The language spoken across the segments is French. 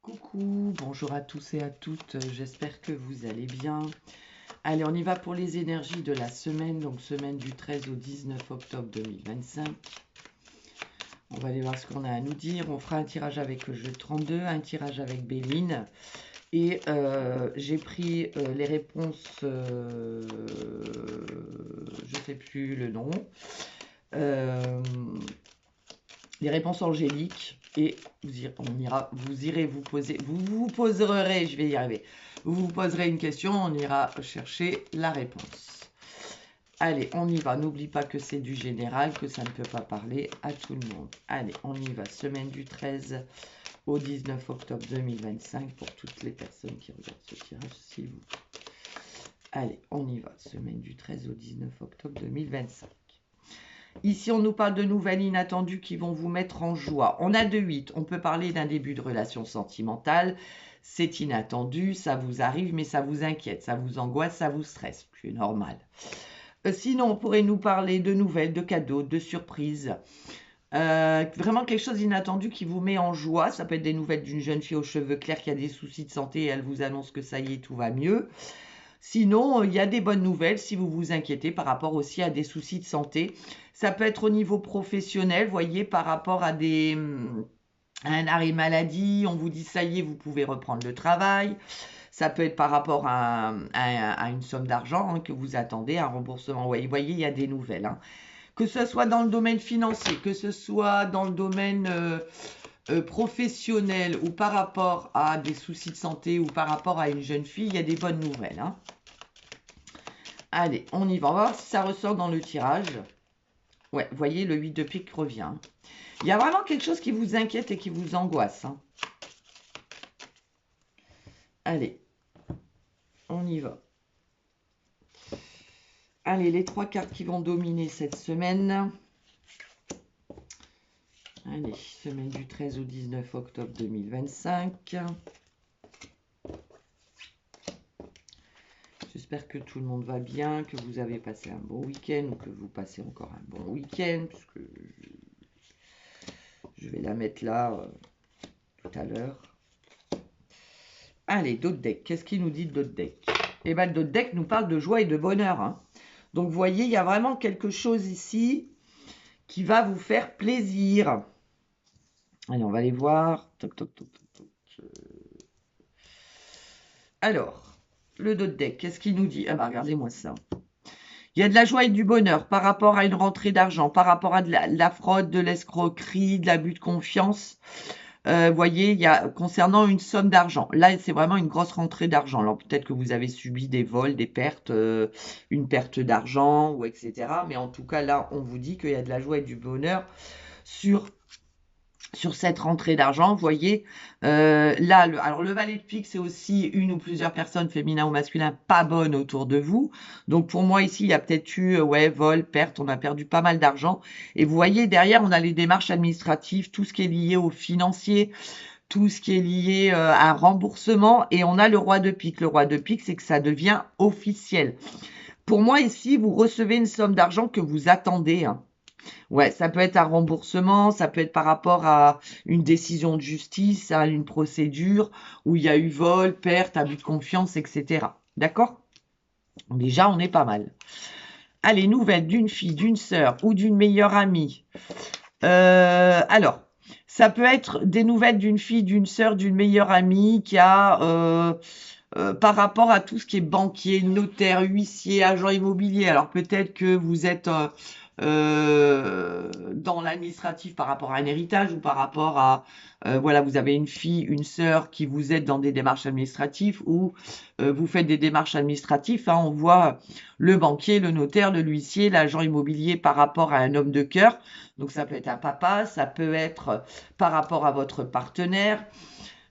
Coucou, bonjour à tous et à toutes, j'espère que vous allez bien. Allez, on y va pour les énergies de la semaine, donc semaine du 13 au 19 octobre 2025. On va aller voir ce qu'on a à nous dire. On fera un tirage avec le jeu 32, un tirage avec Béline. Et j'ai pris les réponses, je ne sais plus le nom, les réponses angéliques. Et vous irez vous poser, vous poserez, je vais y arriver, vous poserez une question, on ira chercher la réponse. Allez, on y va, n'oublie pas que c'est du général, que ça ne peut pas parler à tout le monde. Allez, on y va, semaine du 13 au 19 octobre 2025 pour toutes les personnes qui regardent ce tirage, s'il vous plaît. Allez, on y va, semaine du 13 au 19 octobre 2025. Ici, on nous parle de nouvelles inattendues qui vont vous mettre en joie. On a 2-8. On peut parler d'un début de relation sentimentale. C'est inattendu, ça vous arrive, mais ça vous inquiète, ça vous angoisse, ça vous stresse. C'est normal. Sinon, on pourrait nous parler de nouvelles, de cadeaux, de surprises. Vraiment quelque chose d'inattendu qui vous met en joie. Ça peut être des nouvelles d'une jeune fille aux cheveux clairs qui a des soucis de santé et elle vous annonce que ça y est, tout va mieux. Sinon, il y a des bonnes nouvelles si vous vous inquiétez par rapport aussi à des soucis de santé. Ça peut être au niveau professionnel, voyez, par rapport à un arrêt maladie, on vous dit ça y est, vous pouvez reprendre le travail. Ça peut être par rapport à une somme d'argent que vous attendez, un remboursement. Ouais, vous voyez, il y a des nouvelles. Que ce soit dans le domaine financier, que ce soit dans le domaine professionnel ou par rapport à des soucis de santé ou par rapport à une jeune fille, il y a des bonnes nouvelles. Allez, on y va. On va voir si ça ressort dans le tirage. Ouais, vous voyez, le 8 de pique revient. Il y a vraiment quelque chose qui vous inquiète et qui vous angoisse. Allez, on y va. Allez, les 3 cartes qui vont dominer cette semaine. Allez, semaine du 13 au 19 octobre 2025. J'espère que tout le monde va bien, que vous avez passé un bon week-end ou que vous passez encore un bon week-end, puisque je vais la mettre là tout à l'heure. Allez, d'autres decks. Qu'est-ce qu'il nous dit de d'autres decks? Eh bien, d'autres decks nous parlent de joie et de bonheur. Donc, vous voyez, il y a vraiment quelque chose ici qui va vous faire plaisir. Allez, on va aller voir. Toc, toc, toc, toc, toc. Alors, le d'autres deck, qu'est-ce qu'il nous dit? Ah bah, regardez-moi ça. Il y a de la joie et du bonheur par rapport à une rentrée d'argent, par rapport à de la fraude, de l'escroquerie, de l'abus de confiance. Voyez, il y a concernant une somme d'argent. Là, c'est vraiment une grosse rentrée d'argent. Alors peut-être que vous avez subi des vols, des pertes, une perte d'argent, ou etc. Mais en tout cas, là, on vous dit qu'il y a de la joie et du bonheur sur cette rentrée d'argent, vous voyez. Là, alors le valet de pique, c'est aussi une ou plusieurs personnes, féminin ou masculin, pas bonnes autour de vous. Donc pour moi, ici, il y a peut-être eu, vol, perte, on a perdu pas mal d'argent. Et vous voyez, derrière, on a les démarches administratives, tout ce qui est lié au financier, tout ce qui est lié à un remboursement. Et on a le roi de pique. Le roi de pique, c'est que ça devient officiel. Pour moi, ici, vous recevez une somme d'argent que vous attendez. Ouais, ça peut être un remboursement, ça peut être par rapport à une décision de justice, à une procédure où il y a eu vol, perte, abus de confiance, etc. D'accord? Déjà, on est pas mal. Allez, nouvelles d'une fille, d'une sœur ou d'une meilleure amie. Alors, ça peut être des nouvelles d'une fille, d'une sœur, d'une meilleure amie qui a... par rapport à tout ce qui est banquier, notaire, huissier, agent immobilier. Alors peut-être que vous êtes dans l'administratif par rapport à un héritage ou par rapport à, voilà, vous avez une fille, une sœur qui vous aide dans des démarches administratives ou vous faites des démarches administratives. On voit le banquier, le notaire, le huissier, l'agent immobilier par rapport à un homme de cœur. Donc ça peut être un papa, ça peut être par rapport à votre partenaire.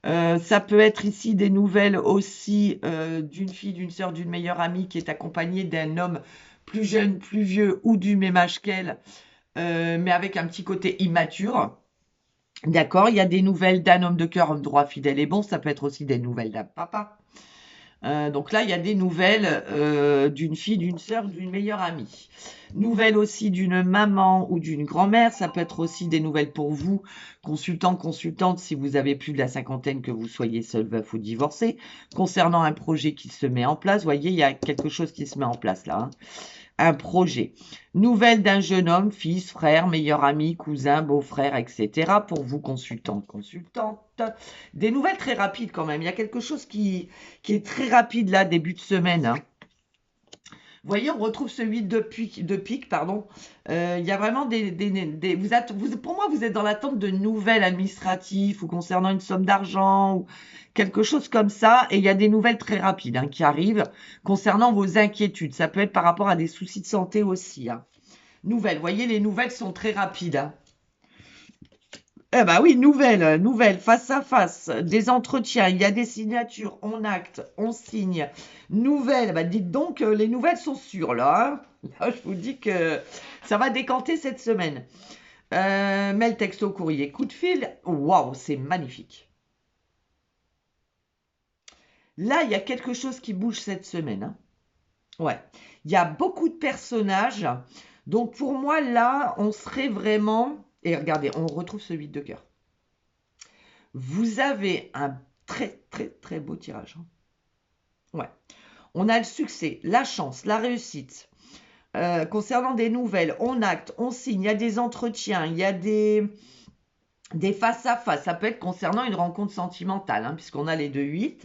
Ça peut être ici des nouvelles aussi d'une fille, d'une sœur, d'une meilleure amie qui est accompagnée d'un homme plus jeune, plus vieux ou du même âge qu'elle, mais avec un petit côté immature. D'accord, il y a des nouvelles d'un homme de cœur, homme droit, fidèle et bon. Ça peut être aussi des nouvelles d'un papa. Donc là, il y a des nouvelles d'une fille, d'une sœur, d'une meilleure amie. Nouvelles aussi d'une maman ou d'une grand-mère. Ça peut être aussi des nouvelles pour vous, consultants, consultantes, si vous avez plus de la cinquantaine, que vous soyez seul, veuf ou divorcé. Concernant un projet qui se met en place, vous voyez, il y a quelque chose qui se met en place là. Hein. Un projet. Nouvelle d'un jeune homme, fils, frère, meilleur ami, cousin, beau-frère, etc. Pour vous, consultants, consultantes. Des nouvelles très rapides quand même. Il y a quelque chose qui est très rapide là, début de semaine. Hein. Vous voyez, on retrouve ce 8 de pique, pardon. Il y a vraiment pour moi, vous êtes dans l'attente de nouvelles administratives ou concernant une somme d'argent ou quelque chose comme ça. Et il y a des nouvelles très rapides hein, qui arrivent concernant vos inquiétudes. Ça peut être par rapport à des soucis de santé aussi. Hein. Nouvelles, vous voyez, les nouvelles sont très rapides. Hein. Eh ben oui, nouvelles, face à face, des entretiens, il y a des signatures, on acte, on signe. Nouvelles, bah dites donc, les nouvelles sont sûres là. Hein. Là, je vous dis que ça va décanter cette semaine. Mail, texto, courrier, coup de fil. Waouh, c'est magnifique. Là, il y a quelque chose qui bouge cette semaine. Hein. Ouais, il y a beaucoup de personnages. Donc pour moi, là, on serait vraiment... Et regardez, on retrouve ce 8 de cœur. Vous avez un très, très, très beau tirage. Hein. Ouais. On a le succès, la chance, la réussite. Concernant des nouvelles, on acte, on signe, il y a des entretiens, il y a des face-à-face. Ça peut être concernant une rencontre sentimentale, hein, puisqu'on a les 2-8.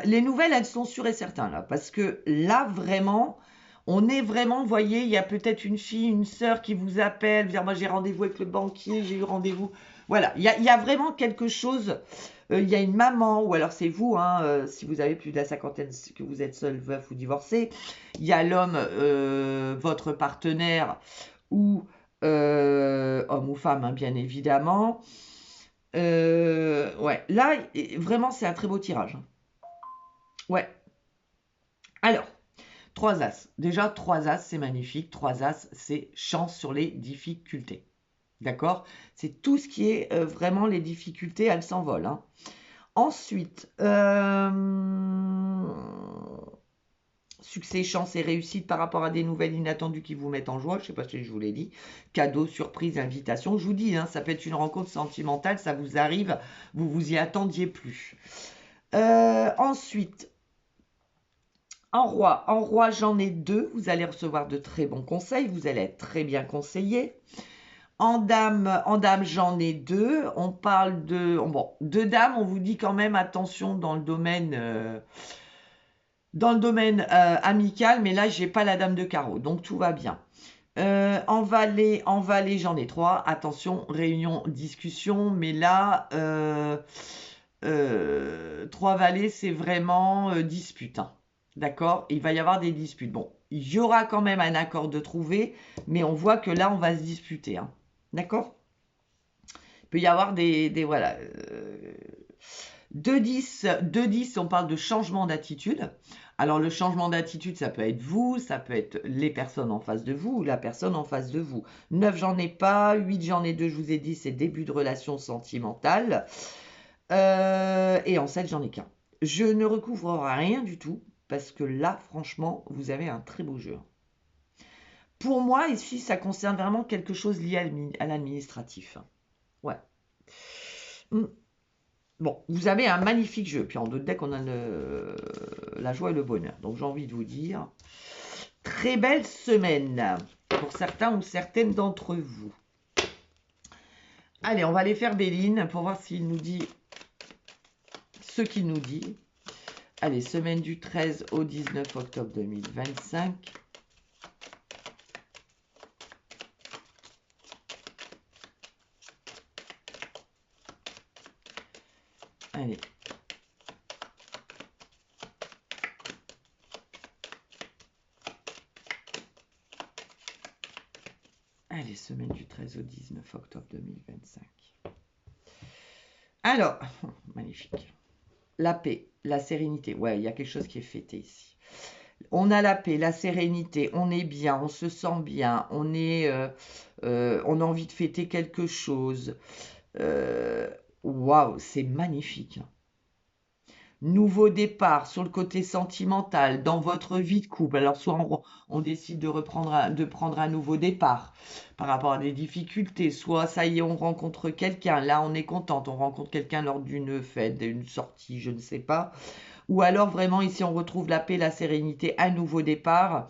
Les nouvelles, elles sont sûres et certaines, là, parce que là, vraiment, on est vraiment, vous voyez, il y a peut-être une fille, une sœur qui vous appelle, dire, moi j'ai rendez-vous avec le banquier, j'ai eu rendez-vous. Voilà, il y a vraiment quelque chose, il y a une maman, ou alors c'est vous, hein, si vous avez plus de la cinquantaine, que vous êtes seul, veuf ou divorcé, il y a l'homme, votre partenaire, ou homme ou femme, hein, bien évidemment. Ouais, là, vraiment, c'est un très beau tirage. Hein. Ouais. Alors, 3 As. Déjà, 3 As, c'est magnifique. 3 As, c'est chance sur les difficultés. D'accord? C'est tout ce qui est vraiment les difficultés, elles s'envolent. Hein. Ensuite, succès, chance et réussite par rapport à des nouvelles inattendues qui vous mettent en joie. Je ne sais pas si je vous l'ai dit. Cadeau, surprise, invitation. Je vous dis, hein, ça peut être une rencontre sentimentale, ça vous arrive, vous vous y attendiez plus. Ensuite, en roi, j'en ai 2. Vous allez recevoir de très bons conseils. Vous allez être très bien conseillé. En dame, j'en ai 2. On parle de... Bon, de dames, on vous dit quand même attention dans le domaine... amical, mais là, j'ai pas la dame de carreau, donc tout va bien. En valet, j'en ai 3. Attention, réunion, discussion, mais là, 3 valets, c'est vraiment dispute. Hein. D'accord? Il va y avoir des disputes. Bon, il y aura quand même un accord de trouver, mais on voit que là, on va se disputer. Hein. D'accord? Il peut y avoir voilà. 2-10, on parle de changement d'attitude. Alors le changement d'attitude, ça peut être vous, ça peut être les personnes en face de vous ou la personne en face de vous. 9, j'en ai pas. 8, j'en ai 2, je vous ai dit, c'est début de relation sentimentale. Et en 7, j'en ai qu'un. Je ne recouvre rien du tout parce que là, franchement, vous avez un très beau jeu. Pour moi, ici, ça concerne vraiment quelque chose lié à l'administratif. Ouais. Bon, vous avez un magnifique jeu. Puis en d'autres decks, on a la joie et le bonheur. Donc j'ai envie de vous dire, très belle semaine pour certains ou certaines d'entre vous. Allez, on va aller faire Béline pour voir s'il nous dit ce qu'il nous dit. Allez, semaine du 13 au 19 octobre 2025. Allez. Allez, semaine du 13 au 19 octobre 2025. Alors, magnifique. La paix, la sérénité. Ouais, il y a quelque chose qui est fêté ici. On a la paix, la sérénité, on est bien, on se sent bien, on a envie de fêter quelque chose. Waouh, c'est magnifique. nouveau départ sur le côté sentimental dans votre vie de couple. Alors, soit on décide de prendre un nouveau départ par rapport à des difficultés, soit ça y est, on rencontre quelqu'un. Là, on est contente, on rencontre quelqu'un lors d'une fête, d'une sortie, je ne sais pas. Ou alors, vraiment, ici, on retrouve la paix, la sérénité, un nouveau départ.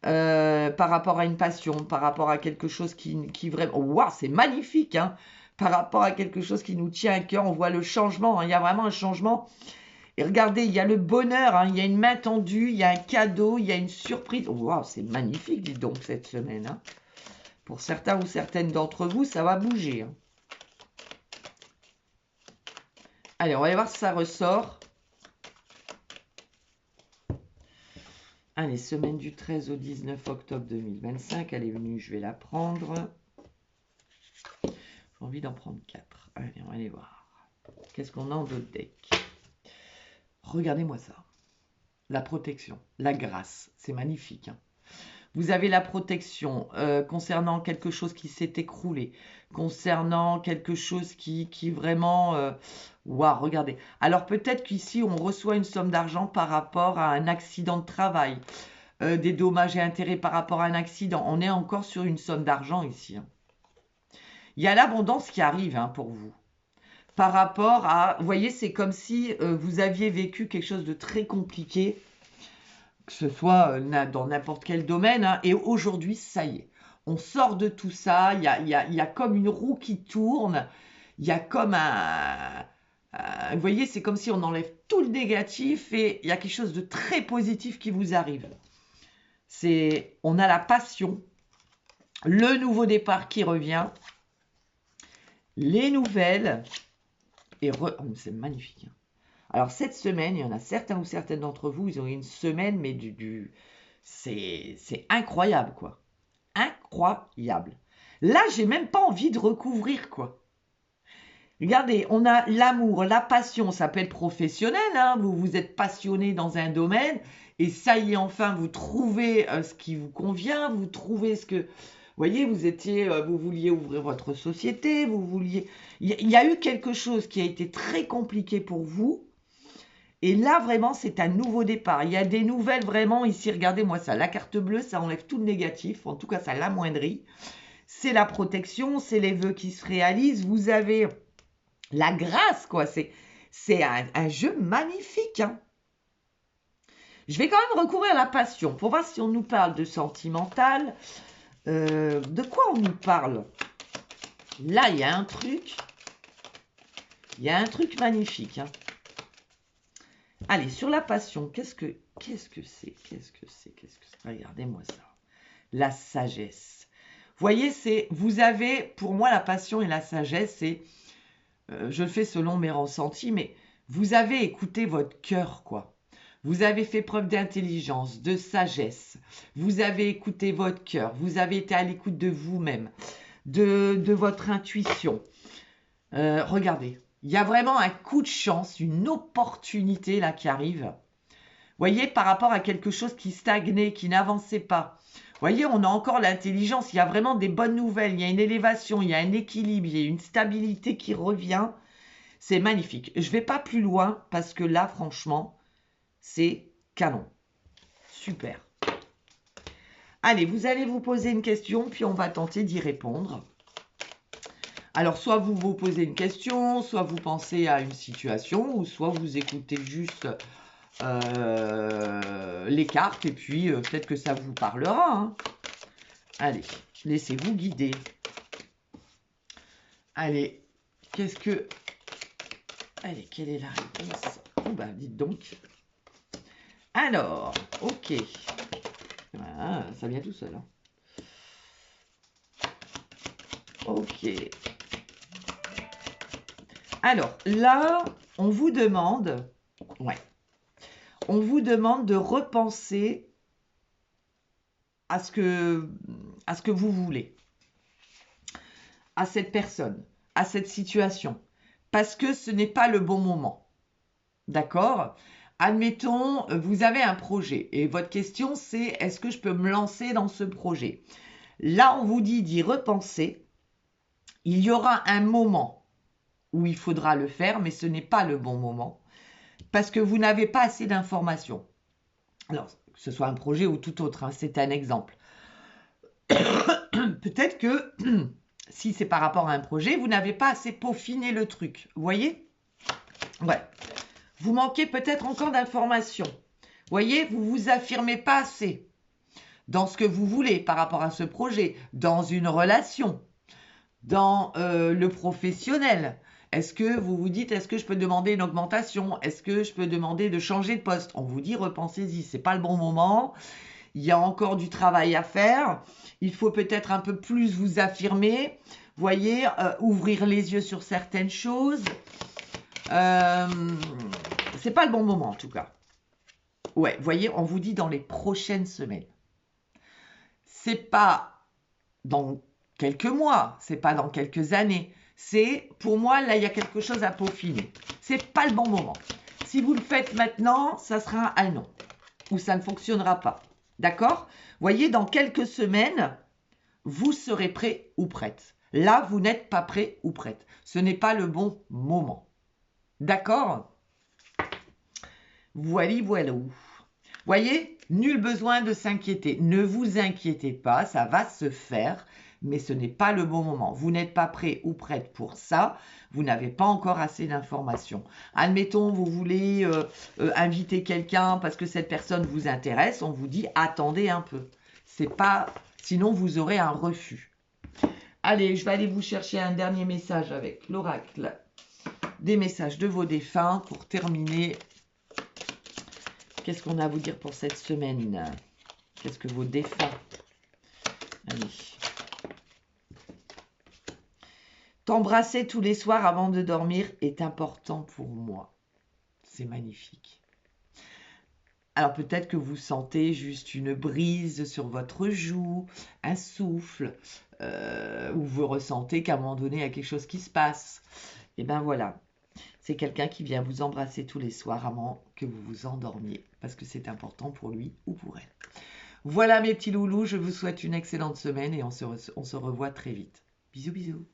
Par rapport à une passion, par rapport à quelque chose qui vraiment... Waouh, c'est magnifique, hein! Par rapport à quelque chose qui nous tient à cœur, on voit le changement, hein. Il y a vraiment un changement. Et regardez, il y a le bonheur, hein. Il y a une main tendue, il y a un cadeau, il y a une surprise. Waouh, c'est magnifique, dis donc, cette semaine, hein. Pour certains ou certaines d'entre vous, ça va bouger, hein. Allez, on va aller voir si ça ressort. Allez, semaine du 13 au 19 octobre 2025, elle est venue, je vais la prendre. J'ai envie d'en prendre 4. Allez, on va aller voir. Qu'est-ce qu'on a en d'autres decks? Regardez-moi ça. La protection, la grâce, c'est magnifique, hein. Vous avez la protection concernant quelque chose qui s'est écroulé, concernant quelque chose qui vraiment... Waouh, regardez. Alors peut-être qu'ici, on reçoit une somme d'argent par rapport à un accident de travail, des dommages et intérêts par rapport à un accident. On est encore sur une somme d'argent ici, hein. Il y a l'abondance qui arrive, hein, pour vous. Par rapport à... Vous voyez, c'est comme si vous aviez vécu quelque chose de très compliqué, que ce soit dans n'importe quel domaine, hein, et aujourd'hui, ça y est, on sort de tout ça, il y a comme une roue qui tourne, il y a comme vous voyez, c'est comme si on enlève tout le négatif et il y a quelque chose de très positif qui vous arrive. On a la passion, le nouveau départ qui revient, les nouvelles, et c'est magnifique, hein. Alors, cette semaine, il y en a certains ou certaines d'entre vous, ils ont eu une semaine, mais c'est incroyable, quoi. Incroyable. Là, j'ai même pas envie de recouvrir, quoi. Regardez, on a l'amour, la passion, ça peut être professionnel, hein. Vous êtes passionné dans un domaine, et ça y est, enfin, vous trouvez ce qui vous convient, vous trouvez ce que... Vous voyez, vous vouliez ouvrir votre société, il y a eu quelque chose qui a été très compliqué pour vous. Et là, vraiment, c'est un nouveau départ. Il y a des nouvelles, vraiment, ici, regardez-moi ça. La carte bleue, ça enlève tout le négatif. En tout cas, ça l'amoindrit. C'est la protection, c'est les vœux qui se réalisent. Vous avez la grâce, quoi. C'est un jeu magnifique, hein. Je vais quand même recouvrir la passion pour voir si on nous parle de sentimental. De quoi on nous parle? Là, il y a un truc. Il y a un truc magnifique, hein. Allez, sur la passion, qu'est-ce que c'est? Regardez-moi ça. La sagesse. Vous voyez, vous avez, pour moi, la passion et la sagesse, c'est, je le fais selon mes ressentis, mais vous avez écouté votre cœur, quoi. Vous avez fait preuve d'intelligence, de sagesse. Vous avez écouté votre cœur. Vous avez été à l'écoute de vous-même, de votre intuition. Regardez. Il y a vraiment un coup de chance, une opportunité là qui arrive. Vous voyez, par rapport à quelque chose qui stagnait, qui n'avançait pas. Vous voyez, on a encore l'intelligence. Il y a vraiment des bonnes nouvelles. Il y a une élévation, il y a un équilibre, il y a une stabilité qui revient. C'est magnifique. Je ne vais pas plus loin parce que là, franchement, c'est canon. Super. Allez, vous allez vous poser une question, puis on va tenter d'y répondre. Alors, soit vous vous posez une question, soit vous pensez à une situation, ou soit vous écoutez juste les cartes, et puis peut-être que ça vous parlera, hein. Allez, laissez-vous guider. Allez, Allez, quelle est la réponse? Oh, bah, dites donc. Alors, ok. Ah, ça vient tout seul, hein. Ok. Alors, là, on vous demande de repenser à ce que vous voulez, à cette personne, à cette situation, parce que ce n'est pas le bon moment. D'accord? Admettons, vous avez un projet et votre question c'est est-ce que je peux me lancer dans ce projet? Là, on vous dit d'y repenser. Il y aura un moment où il faudra le faire, mais ce n'est pas le bon moment. parce que vous n'avez pas assez d'informations. Alors, que ce soit un projet ou tout autre, hein, c'est un exemple. Peut-être que si c'est par rapport à un projet, vous n'avez pas assez peaufiné le truc. Vous voyez? Ouais. Vous manquez peut-être encore d'informations. Vous voyez, vous vous affirmez pas assez dans ce que vous voulez par rapport à ce projet, dans une relation, dans le professionnel. Est-ce que vous vous dites, est-ce que je peux demander une augmentation? Est-ce que je peux demander de changer de poste? On vous dit, repensez-y, c'est pas le bon moment. Il y a encore du travail à faire. Il faut peut-être un peu plus vous affirmer. Voyez, ouvrir les yeux sur certaines choses. C'est pas le bon moment en tout cas. Ouais, voyez, on vous dit dans les prochaines semaines. C'est pas dans quelques mois, c'est pas dans quelques années. C'est, pour moi, là, il y a quelque chose à peaufiner. C'est pas le bon moment. Si vous le faites maintenant, ça sera un non. Ou ça ne fonctionnera pas. D'accord? Voyez, dans quelques semaines, vous serez prêt ou prête. Là, vous n'êtes pas prêt ou prête. Ce n'est pas le bon moment. D'accord? Voilà. Voyez, nul besoin de s'inquiéter. Ne vous inquiétez pas, ça va se faire, mais ce n'est pas le bon moment. Vous n'êtes pas prêt ou prête pour ça. Vous n'avez pas encore assez d'informations. Admettons, vous voulez inviter quelqu'un parce que cette personne vous intéresse. On vous dit, attendez un peu. C'est pas... Sinon, vous aurez un refus. Allez, je vais aller vous chercher un dernier message avec l'oracle des messages de vos défunts pour terminer. Qu'est-ce qu'on a à vous dire pour cette semaine? Qu'est-ce que vos défunts? Allez. T'embrasser tous les soirs avant de dormir est important pour moi. C'est magnifique. Alors peut-être que vous sentez juste une brise sur votre joue, un souffle, ou vous ressentez qu'à un moment donné, il y a quelque chose qui se passe. Et bien voilà, c'est quelqu'un qui vient vous embrasser tous les soirs avant que vous vous endormiez, parce que c'est important pour lui ou pour elle. Voilà mes petits loulous, je vous souhaite une excellente semaine et on se revoit très vite. Bisous, bisous.